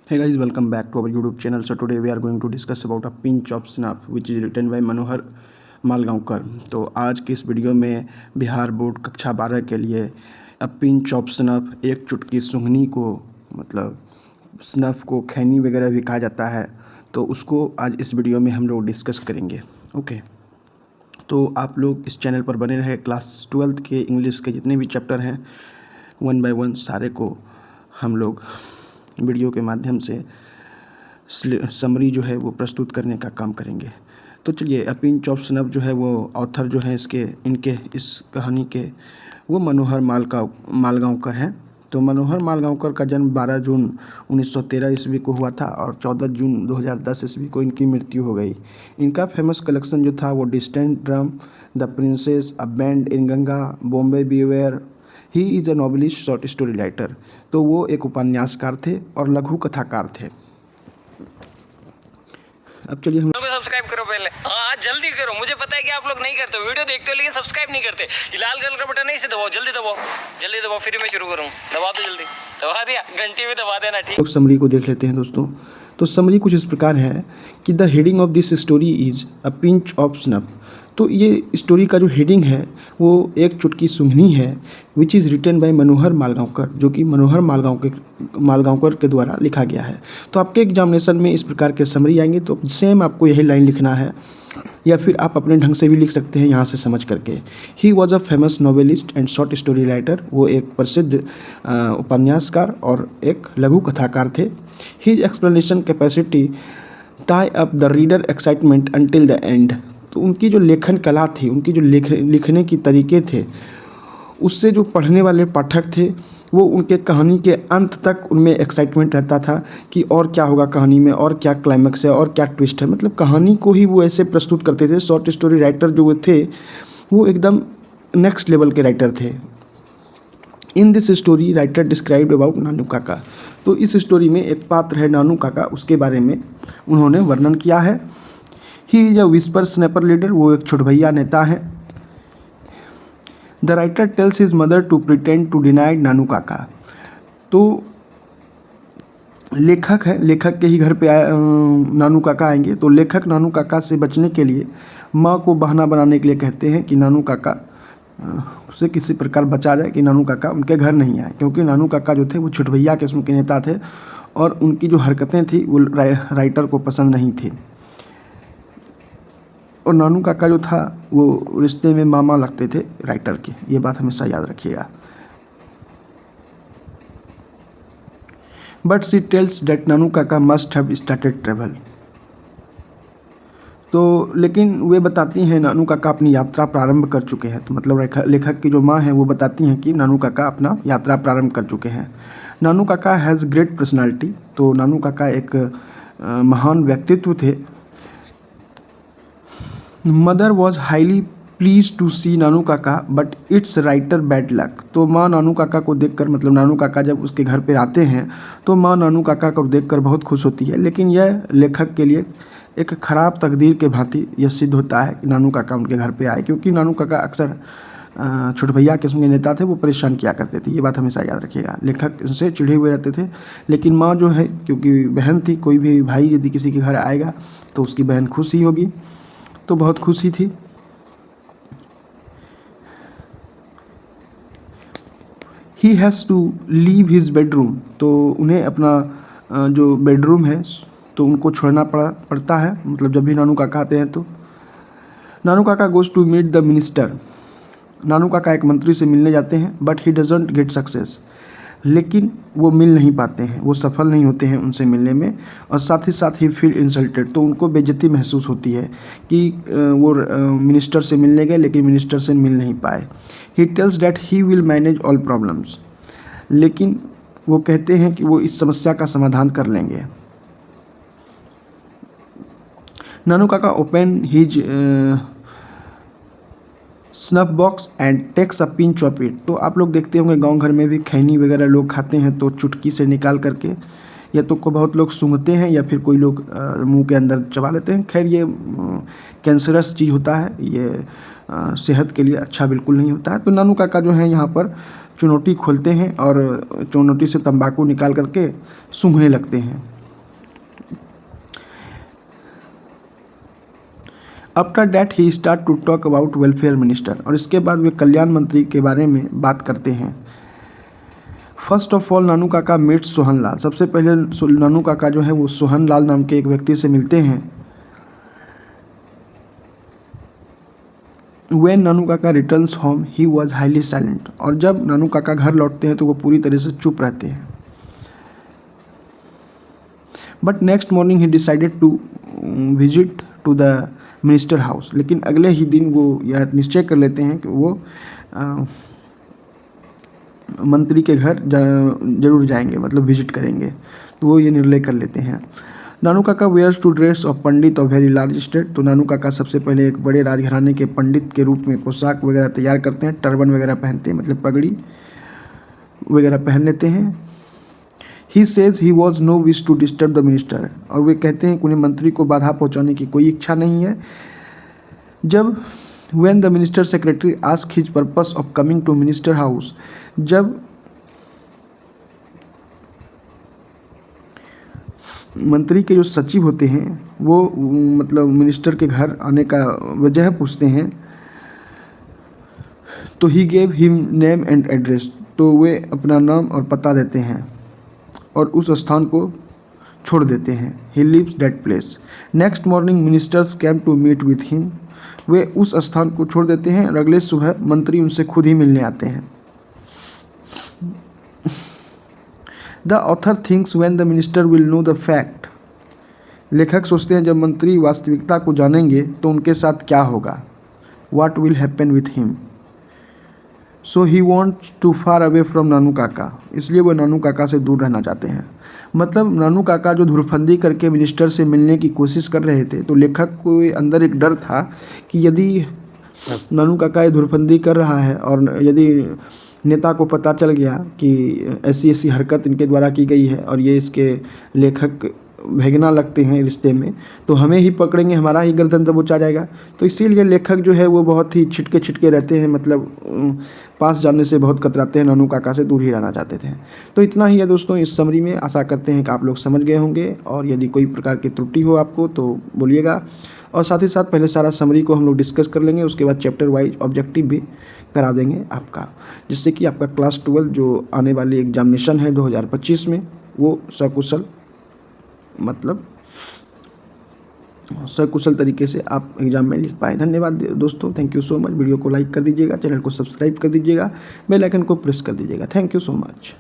Hey guys, welcome back to our YouTube channel. So today we are going to discuss about a pinch of snuff which is written by मनोहर मालगांवकर। तो आज की इस video में Bihar board कक्षा 12 के लिए अ pinch of snuff, एक चुटकी सूंघनी को, मतलब स्नफ को खैनी वगैरह भी कहा जाता है, तो उसको आज इस वीडियो में हम लोग डिस्कस करेंगे। ओके, तो आप लोग इस चैनल पर बने रहे। क्लास 12th के इंग्लिश के जितने भी चैप्टर हैं 1 by 1 सारे को हम लोग वीडियो के माध्यम से समरी जो है वो प्रस्तुत करने का काम करेंगे। तो चलिए, अ पिंच ऑफ स्नफ जो है वो ऑथर जो है इस कहानी के वो मनोहर मालगांवकर हैं। तो मनोहर मालगांवकर का जन्म 12 जून 1913 ईस्वी को हुआ था और 14 जून 2010 ईस्वी को इनकी मृत्यु हो गई। इनका फेमस कलेक्शन जो था वो distant drum, the princess, a band in Ganga, Bombay beware, he is a novelist, short story writer. तो वो एक उपन्यासकार थे और लघु कथाकार थे। अब चलिए हम सब्सक्राइब करो पहले, हाँ जल्दी करो। मुझे पता है कि आप लोग नहीं करते, वीडियो देखते हो लेकिन सब्सक्राइब नहीं करते। ये लाल कलर का बटन नहीं से दबाओ, जल्दी दबाओ, जल्दी दबाओ, फिर मैं शुरू करूँ। दबा दो, जल्दी दबा दिया, घंटी भी दबा देना। ठीक, लोग समरी को देख लेते हैं दोस्तों। तो समरी कुछ इस प्रकार है कि the heading of this story is a pinch of snuff. तो ये स्टोरी का जो हेडिंग है वो एक चुटकी सूंघनी है, विच इज़ रिटन बाय मनोहर मालगांवकर, जो कि मनोहर मालगांवकर के द्वारा लिखा गया है। तो आपके एग्जामिनेशन में इस प्रकार के समरी आएंगे तो सेम आपको यही लाइन लिखना है, या फिर आप अपने ढंग से भी लिख सकते हैं यहाँ से समझ करके। He was a famous novelist and short story writer. वो एक प्रसिद्ध उपन्यासकार और एक लघु कथाकार थे। His explanation capacity tie up the reader excitement until the end. तो उनकी जो लेखन कला थी, उनकी जो लिखने की तरीके थे, उससे जो पढ़ने वाले पाठक थे वो उनके कहानी के अंत तक उनमें एक्साइटमेंट रहता था कि और क्या होगा कहानी में, और क्या क्लाइमैक्स है, और क्या ट्विस्ट है। मतलब कहानी को ही वो ऐसे प्रस्तुत करते थे। शॉर्ट स्टोरी राइटर जो वो थे वो एकदम नेक्स्ट लेवल के राइटर थे। In this story writer described about Nanu Kaka. तो इस स्टोरी में एक पात्र है नानू काका, उसके बारे में उन्होंने वर्णन किया है। He is a whisper snapper leader. वो एक छुटभैया नेता है। The writer tells his mother to pretend to deny Nanu Kaka. तो लेखक है, लेखक के ही घर पे नानू काका आएंगे। तो लेखक नानू काका से बचने के लिए माँ को बहाना बनाने के लिए कहते हैं कि नानू काका उसे किसी प्रकार बचा जाए कि नानू काका उनके घर नहीं आए, क्योंकि नानू काका जो थे वो छुटभैया किस्म के नेता थे और उनकी जो हरकतें थी वो राइटर को पसंद नहीं थी। और नानू काका जो था वो रिश्ते में मामा लगते थे राइटर के, ये बात हमेशा याद रखिएगा। बट शी टेल्स डेट नानू काका मस्ट हैव स्टार्टेड ट्रेवल। तो लेकिन वे बताती हैं नानू काका अपनी यात्रा प्रारंभ कर चुके हैं। तो मतलब लेखक की जो माँ है वो बताती हैं कि नानू काका अपना यात्रा प्रारंभ कर चुके हैं। नानू काका हैज़ ग्रेट पर्सनालिटी। तो नानू काका एक महान व्यक्तित्व थे। Mother was highly please to see Nanu Kaka but it's writer bad luck. तो माँ नानू काका को देखकर, मतलब नानू काका जब उसके घर पे आते हैं तो माँ नानू काका को देखकर बहुत खुश होती है, लेकिन यह लेखक के लिए एक ख़राब तकदीर के भांति यह सिद्ध होता है कि नानू काका उनके घर पे आए, क्योंकि नानू काका अक्सर छुटभैया किस्म के नेता थे, वो परेशान किया करते थे। ये बात हमेशा याद रखिएगा। लेखक उनसे चिढ़े हुए रहते थे, लेकिन माँ जो है, क्योंकि बहन थी, कोई भी भाई यदि किसी के घर आएगा तो उसकी बहन खुश ही होगी, तो बहुत खुशी थी। He has to leave his bedroom. तो उन्हें अपना जो बेडरूम है तो उनको छोड़ना पड़ता है, मतलब जब भी नानू काका आते हैं तो। Nanu Kaka goes to meet the minister. Nanu Kaka एक मंत्री से मिलने जाते हैं, but he doesn't get success. लेकिन वो मिल नहीं पाते हैं, वो सफल नहीं होते हैं उनसे मिलने में, और साथ ही साथ ही फील इंसल्टेड। तो उनको बेइज्जती महसूस होती है कि वो मिनिस्टर से मिलने गए लेकिन मिनिस्टर से मिल नहीं पाए। He tells that he will manage all problems. लेकिन वो कहते हैं कि वो इस समस्या का समाधान कर लेंगे। Nanu Kaka open his snuff box and takes a pinch of it. तो आप लोग देखते होंगे गांव घर में भी खैनी वगैरह लोग खाते हैं तो चुटकी से निकाल करके, या तो को बहुत लोग सूंघते हैं या फिर कोई लोग मुंह के अंदर चबा लेते हैं। खैर ये कैंसरस चीज़ होता है, ये सेहत के लिए अच्छा बिल्कुल नहीं होता है। तो नानू काका जो है यहाँ पर चुनौती खोलते हैं और चुनौती से तंबाकू निकाल करके सूंघने लगते हैं। After that he start to talk about welfare minister, और इसके बाद वे कल्याण मंत्री के बारे में बात करते हैं। फर्स्ट ऑफ ऑल नानू काका मीट सोहन लाल। सबसे पहले नानू काका जो है वो सोहन लाल नाम के एक व्यक्ति से मिलते हैं। When नानू काका returns home he was highly silent, और जब नानू काका घर लौटते हैं तो वो पूरी तरह से चुप रहते हैं। But next morning he decided to visit to the minister house, लेकिन अगले ही दिन वो यह निश्चय कर लेते हैं कि वो मंत्री के घर जरूर जाएंगे, मतलब विजिट करेंगे। तो वो ये निर्णय कर लेते हैं। Nanu Kaka wears to dress of pandit of very large state. तो नानू काका सबसे पहले एक बड़े राजघराने के पंडित के रूप में पोशाक वगैरह तैयार करते हैं, टर्बन वगैरह पहनते हैं, मतलब पगड़ी वगैरह पहन लेते हैं। He says he was no wish to disturb the minister, और वे कहते हैं कि उन्हें मंत्री को बाधा पहुंचाने की कोई इच्छा नहीं है। जब when the minister secretary asked his purpose of coming to minister house, जब मंत्री के जो सचिव होते हैं वो मतलब मिनिस्टर के घर आने का वजह पूछते हैं, तो he gave him name and address. तो वे अपना नाम और पता देते हैं और उस स्थान को छोड़ देते हैं। He lives that place. Next morning ministers came to meet with him. वे उस स्थान को छोड़ देते हैं और अगले सुबह मंत्री उनसे खुद ही मिलने आते हैं। The author thinks when the minister will know the fact. लेखक सोचते हैं जब मंत्री वास्तविकता को जानेंगे तो उनके साथ क्या होगा, what will happen with him. So he wants to far away from Nanu Kaka, इसलिए वह नानू काका से दूर रहना चाहते हैं। मतलब नानू काका जो धुरफंदी करके मिनिस्टर से मिलने की कोशिश कर रहे थे, तो लेखक को अंदर एक डर था कि यदि नानू काका ये धुरफंदी कर रहा है और यदि नेता को पता चल गया कि ऐसी ऐसी हरकत इनके द्वारा की गई है और ये इसके लेखक भेगना लगते हैं रिश्ते में, तो हमें ही पकड़ेंगे, हमारा ही गर्दन दबोचा जाएगा। तो इसीलिए लेखक जो है वो बहुत ही छिटके रहते हैं, मतलब पास जाने से बहुत कतराते हैं, नानू काका से दूर ही रहना चाहते थे। तो इतना ही है दोस्तों इस समरी में। आशा करते हैं कि आप लोग समझ गए होंगे, और यदि कोई प्रकार की त्रुटि हो आपको तो बोलिएगा। और साथ ही साथ पहले सारा समरी को हम लोग डिस्कस कर लेंगे, उसके बाद चैप्टर वाइज ऑब्जेक्टिव भी करा देंगे आपका, जिससे कि आपका क्लास 12 जो आने वाली एग्जामिनेशन है 2025 में वो सकुशल तरीके से आप एग्जाम में लिख पाए। धन्यवाद दोस्तों, thank you so much. Video को लाइक कर दीजिएगा, चैनल को सब्सक्राइब कर दीजिएगा, बेल आइकन को प्रेस कर दीजिएगा। Thank you so much.